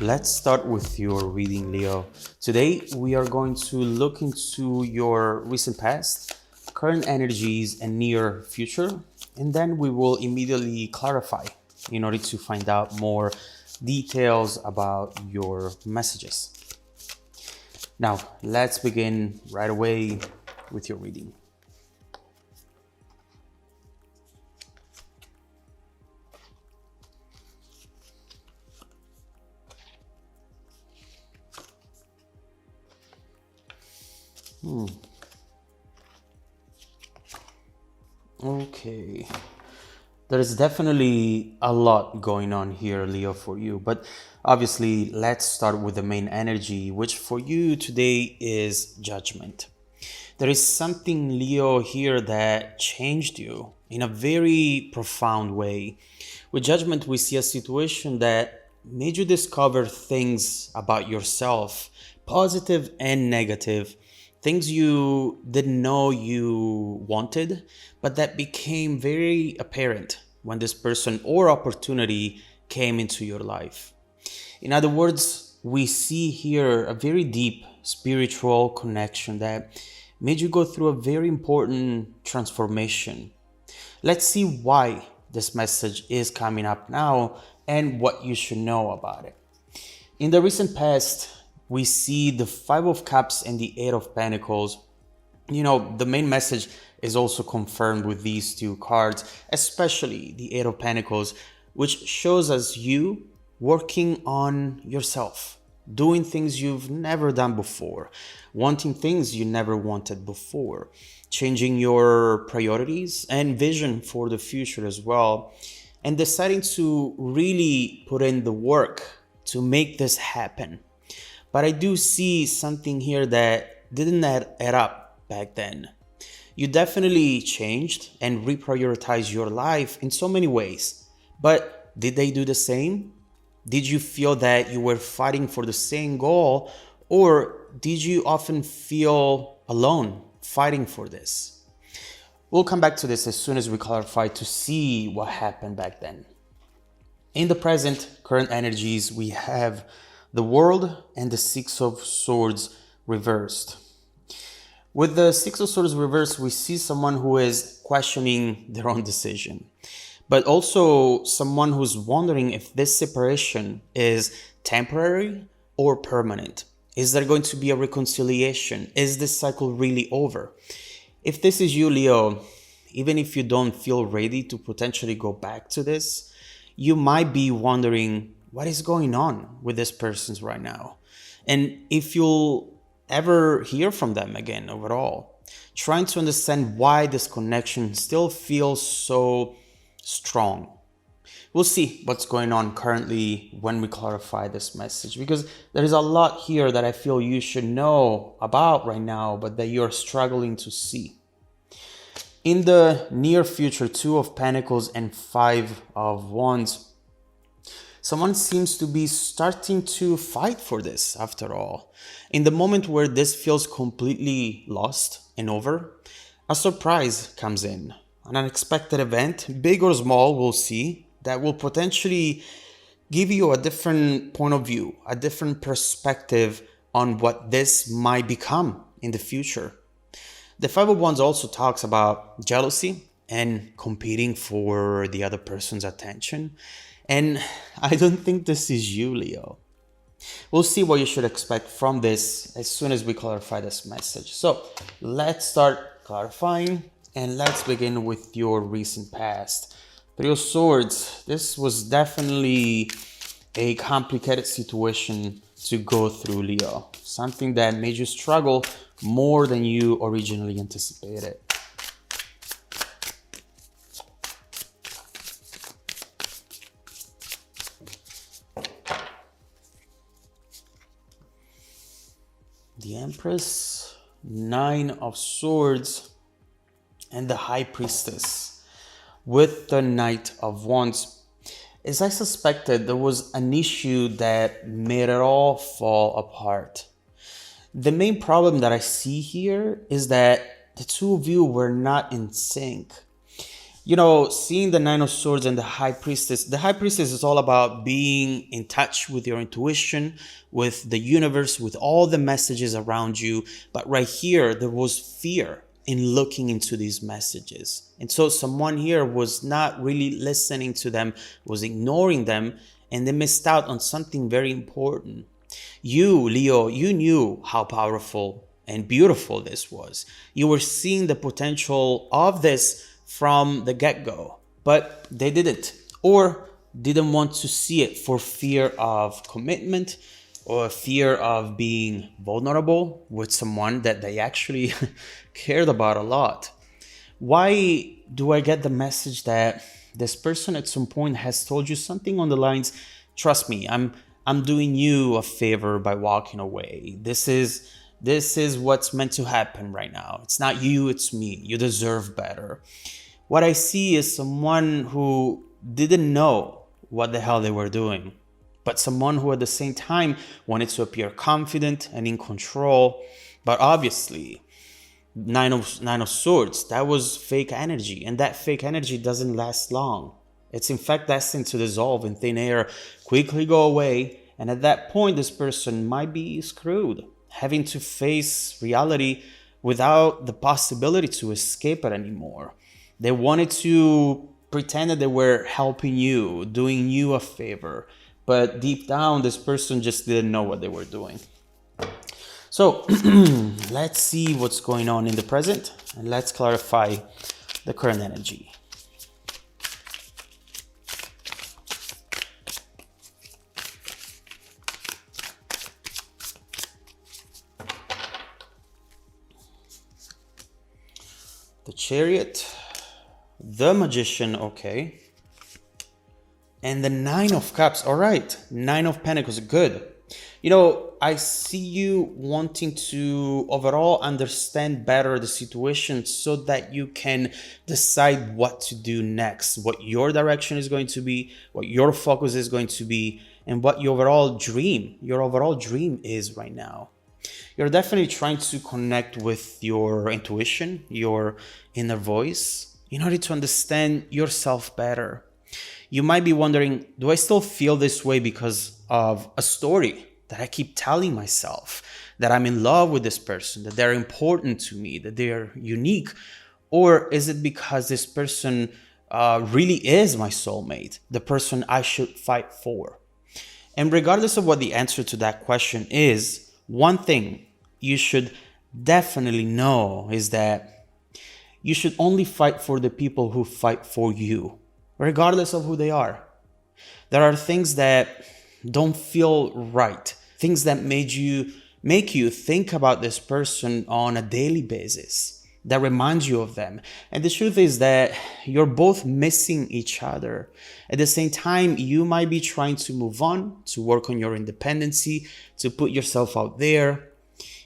Let's start with your reading, Leo. Today, we are going to look into your recent past, current energies, and near future, and then we will immediately clarify in order to find out more details about your messages. Now, let's begin right away with your reading. Okay. There's definitely a lot going on here, Leo, for you. But obviously, let's start with the main energy, which for you today is judgment. There is something, Leo, here that changed you in a very profound way. With judgment, we see a situation that made you discover things about yourself, positive and negative, things you didn't know you wanted, but that became very apparent when this person or opportunity came into your life. In other words, we see here a very deep spiritual connection that made you go through a very important transformation. Let's see why this message is coming up now and what you should know about it. In the recent past, we see the Five of Cups and the Eight of Pentacles. The main message is also confirmed with these two cards, especially the Eight of Pentacles, which shows us you working on yourself, doing things you've never done before, wanting things you never wanted before, changing your priorities and vision for the future as well, and deciding to really put in the work to make this happen. But I do see something here that didn't add up back then. You definitely changed and reprioritized your life in so many ways. But did they do the same? Did you feel that you were fighting for the same goal? Or did you often feel alone fighting for this? We'll come back to this as soon as we clarify to see what happened back then. In the present, current energies, we have the World and the Six of Swords reversed. With the Six of Swords reversed, we see someone who is questioning their own decision, but also someone who's wondering if this separation is temporary or permanent. Is there going to be a reconciliation? Is this cycle really over? If this is you, Leo, even if you don't feel ready to potentially go back to this, you might be wondering what is going on with this person right now. And if you'll ever hear from them again overall, trying to understand why this connection still feels so strong. We'll see what's going on currently when we clarify this message, because there is a lot here that I feel you should know about right now, but that you're struggling to see. In the near future, Two of Pentacles and Five of Wands, someone seems to be starting to fight for this after all. In the moment where this feels completely lost and over, a surprise comes in. An unexpected event, big or small, we'll see, that will potentially give you a different point of view, a different perspective on what this might become in the future. The Five of Wands also talks about jealousy and competing for the other person's attention. And I don't think this is you, Leo. We'll see what you should expect from this as soon as we clarify this message. So let's start clarifying and let's begin with your recent past. Three of Swords. This was definitely a complicated situation to go through, Leo. Something that made you struggle more than you originally anticipated. The Empress, Nine of Swords, and the High Priestess with the Knight of Wands. As I suspected, there was an issue that made it all fall apart. The main problem that I see here is that the two of you were not in sync. Seeing the Nine of Swords and the High Priestess is all about being in touch with your intuition, with the universe, with all the messages around you. But right here, there was fear in looking into these messages. And so someone here was not really listening to them, was ignoring them, and they missed out on something very important. You, Leo, you knew how powerful and beautiful this was. You were seeing the potential of this from the get-go, but they didn't, or didn't want to see it for fear of commitment or fear of being vulnerable with someone that they actually cared about a lot. Why do I get the message that this person at some point has told you something on the lines, trust me, I'm doing you a favor by walking away. This is what's meant to happen right now. It's not you, it's me. You deserve better. What I see is someone who didn't know what the hell they were doing, but someone who at the same time wanted to appear confident and in control. But obviously, Nine of Swords, that was fake energy, and that fake energy doesn't last long. It's in fact destined to dissolve in thin air, quickly go away, and at that point this person might be screwed, having to face reality without the possibility to escape it anymore. They wanted to pretend that they were helping you, doing you a favor, but deep down this person just didn't know what they were doing. So let's see what's going on in the present, and let's clarify the current energy. The Chariot, the Magician, okay, and the Nine of Cups. All right, Nine of Pentacles, good. I see you wanting to overall understand better the situation so that you can decide what to do next, what your direction is going to be, what your focus is going to be, and what your overall dream is right now. You're definitely trying to connect with your intuition, your inner voice, in order to understand yourself better. You might be wondering, do I still feel this way because of a story that I keep telling myself, that I'm in love with this person, that they're important to me, that they're unique? Or is it because this person really is my soulmate, the person I should fight for? And regardless of what the answer to that question is, one thing you should definitely know is that you should only fight for the people who fight for you, regardless of who they are. There are things that don't feel right, things that make you think about this person on a daily basis, that reminds you of them. And the truth is that you're both missing each other. At the same time, you might be trying to move on, to work on your independency, to put yourself out there,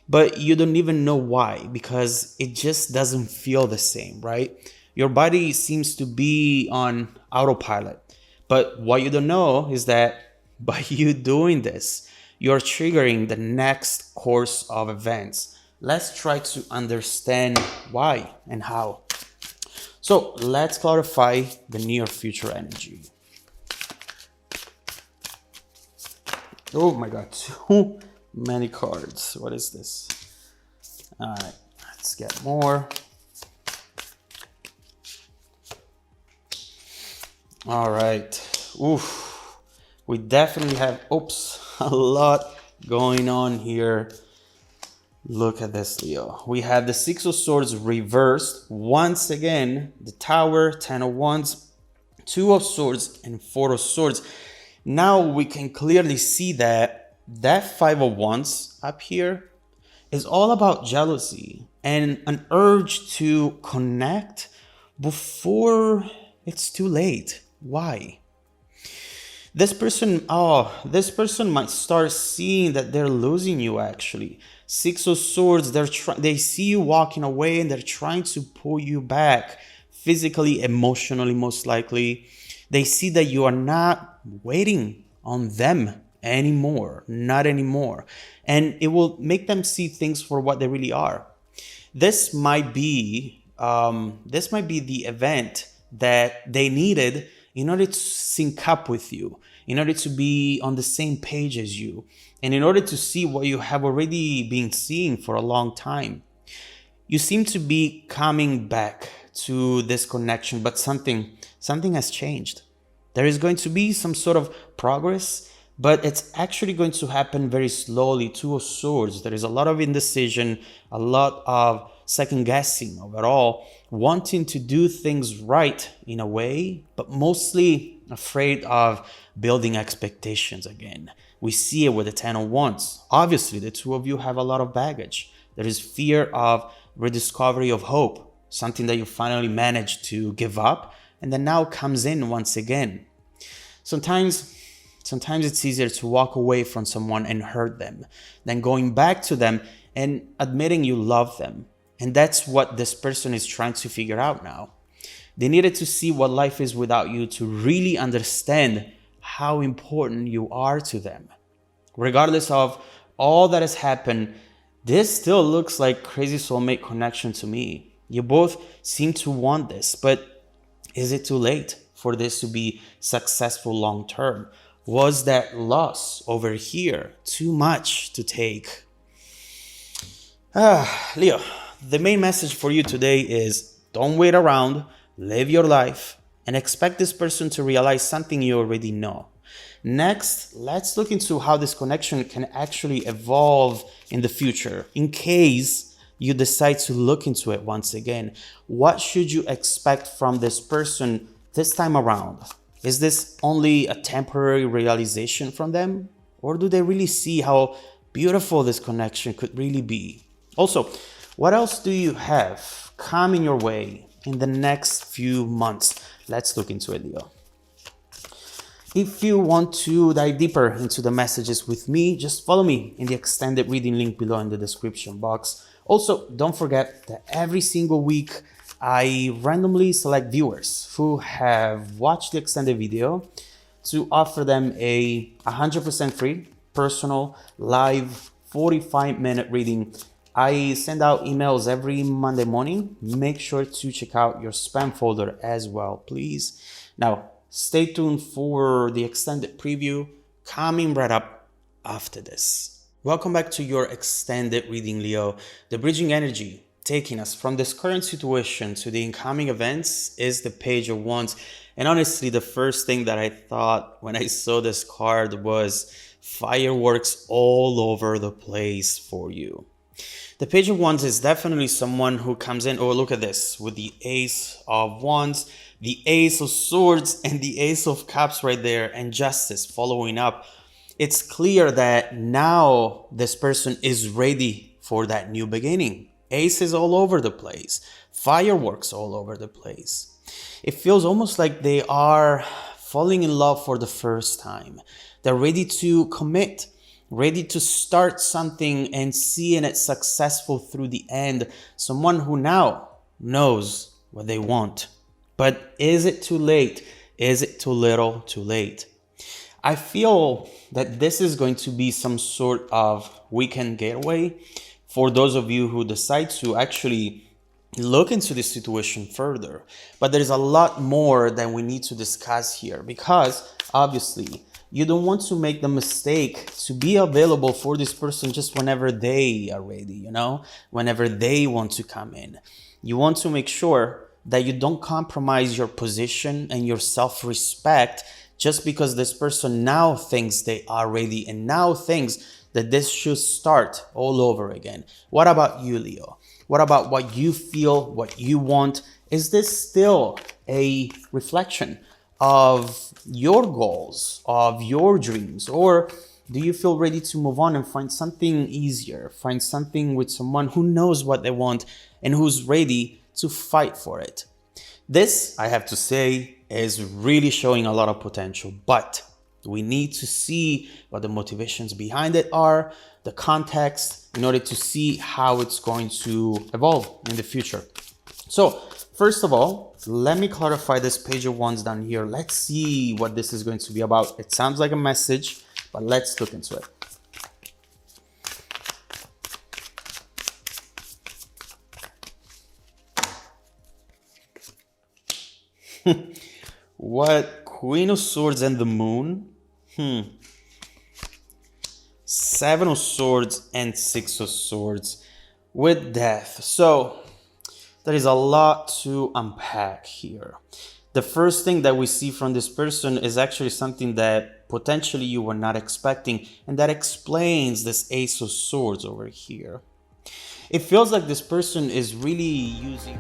but you don't even know why, because it just doesn't feel the same, right? Your body seems to be on autopilot. But what you don't know is that by you doing this, you're triggering the next course of events. Let's try to understand why and how. So let's clarify the near future energy. Oh my God, too many cards. What is this? All right, let's get more. All right. Oof. We definitely have, a lot going on here. Look at this, Leo. We have the Six of Swords reversed. Once again, the Tower, Ten of Wands, Two of Swords, and Four of Swords. Now we can clearly see that Five of Wands up here is all about jealousy and an urge to connect before it's too late. Why? This person might start seeing that they're losing you actually. Six of Swords, they see you walking away and they're trying to pull you back physically, emotionally, most likely. They see that you are not waiting on them anymore, not anymore. And it will make them see things for what they really are. This might be the event that they needed in order to sync up with you, in order to be on the same page as you, and in order to see what you have already been seeing for a long time. You seem to be coming back to this connection, but something has changed. There is going to be some sort of progress, but it's actually going to happen very slowly. Two of Swords. There is a lot of indecision, a lot of second guessing overall, wanting to do things right in a way, but mostly afraid of building expectations again. We see it with the Ten of Wands. Obviously, the two of you have a lot of baggage. There is fear of rediscovery of hope, something that you finally managed to give up and then now comes in once again. Sometimes it's easier to walk away from someone and hurt them than going back to them and admitting you love them. And that's what this person is trying to figure out now. They needed to see what life is without you to really understand how important you are to them. Regardless of all that has happened, this still looks like crazy soulmate connection to me. You both seem to want this, but is it too late for this to be successful long term? Was that loss over here too much to take? Leo, the main message for you today is don't wait around, live your life, and expect this person to realize something you already know. Next, let's look into how this connection can actually evolve in the future. In case you decide to look into it once again, what should you expect from this person this time around? Is this only a temporary realization from them? Or do they really see how beautiful this connection could really be? Also, what else do you have coming your way in the next few months? Let's look into it, Leo. If you want to dive deeper into the messages with me, just follow me in the extended reading link below in the description box. Also, don't forget that every single week I randomly select viewers who have watched the extended video to offer them a 100% free, personal, live 45-minute reading. I send out emails every Monday morning. Make sure to check out your spam folder as well, please. Now, stay tuned for the extended preview coming right up after this. Welcome back to your extended reading, Leo. The bridging energy taking us from this current situation to the incoming events is the Page of Wands. And honestly, the first thing that I thought when I saw this card was fireworks all over the place for you. The Page of Wands is definitely someone who comes in, oh, look at this, with the Ace of Wands, the Ace of Swords, and the Ace of Cups right there, and Justice following up. It's clear that now this person is ready for that new beginning. Aces all over the place, fireworks all over the place. It feels almost like they are falling in love for the first time. They're ready to commit, ready to start something and seeing it successful through the end. Someone who now knows what they want. But is it too late? Is it too little too late? I feel that this is going to be some sort of weekend getaway for those of you who decide to actually look into this situation further. But there is a lot more that we need to discuss here because obviously you don't want to make the mistake to be available for this person just whenever they are ready, whenever they want to come in. You want to make sure that you don't compromise your position and your self-respect just because this person now thinks they are ready and now thinks that this should start all over again. What about you, Leo? What about what you feel, what you want? Is this still a reflection of your goals, of your dreams? Or do you feel ready to move on and find something easier, find something with someone who knows what they want and who's ready to fight for it? This, I have to say, is really showing a lot of potential, but we need to see what the motivations behind it are, the context, in order to see how it's going to evolve in the future. So, first of all, let me clarify this Page of Wands down here. Let's see what this is going to be about. It sounds like a message, but let's look into it. What? Queen of Swords and the Moon? Seven of Swords and Six of Swords with Death. So there is a lot to unpack here. The first thing that we see from this person is actually something that potentially you were not expecting, and that explains this Ace of Swords over here. It feels like this person is really using